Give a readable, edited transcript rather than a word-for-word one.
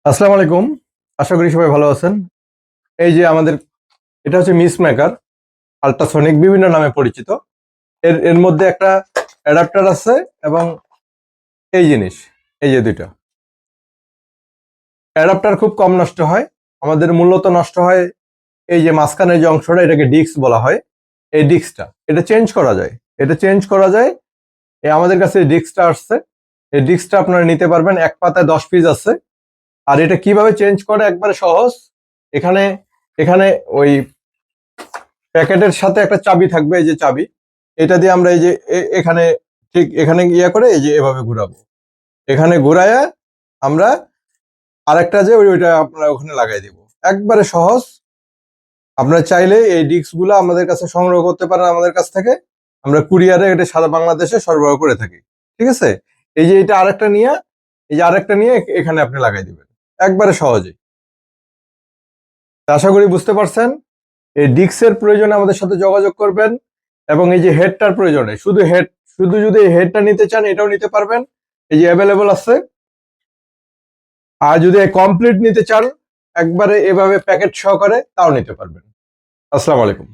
আসসালামু আলাইকুম। আশা করি সবাই ভালো আছেন। এই যে আমাদের এটা হচ্ছে মিস মেকার আল্ট্রাসনিক বিভিন্ন নামে পরিচিত। এর এর মধ্যে একটা অ্যাডাপ্টার আছে এবং এই জিনিস এই যে দুইটা অ্যাডাপ্টার খুব কম নষ্ট হয়। আমাদের মূলত নষ্ট হয় এই যে মাঝখানে যে অংশটা, এটাকে ডিস্ক বলা হয়। এই ডিস্কটা এটা চেঞ্জ করা যায়। এটা চেঞ্জ করা যায়। এই আমাদের কাছে এই ডিস্কটা আসছে। এই ডিস্কটা আপনারা নিতে পারবেন, এক পাতায় 10 পিস আছে। আর এটা কিভাবে চেঞ্জ করে একবারে সহজ। এখানে এখানে ওই প্যাকেটের সাথে একটা চাবি থাকবে, এই যে চাবি, এটা দিয়ে আমরা এই যে এখানে ঠিক এখানে ইয়া করে এই যে এভাবে ঘুরাবো। এখানে ঘুরায়া আমরা আরেকটা যে ওইটা আপনারা ওখানে লাগাই দিব। একবারে সহজ। আপনারা চাইলে এই ডিস্ক গুলো আমাদের কাছে সংগ্রহ করতে পারেন আমাদের কাছ থেকে। আমরা কুরিয়ারে এটা সারা বাংলাদেশে সরবরাহ করে থাকি। ঠিক আছে। এই যে এটা আরেকটা নিয়ে, এই যে আরেকটা নিয়ে এখানে আপনি লাগাই দিবেন একবারে সহজে। আশা করি বুঝতে পারছেন। এই ডিস্কের প্রয়োজনে আমাদের সাথে যোগাযোগ করবেন। এবং এই যে হেডটার প্রয়োজনে শুধু যদি এই হেডটা নিতে চান এটাও নিতে পারবেন, এই যে অ্যাভেলেবল আছে। আর যদি কমপ্লিট নিতে চান একবারে এভাবে প্যাকেট সহকারে, তাও নিতে পারবেন। আসসালামু আলাইকুম।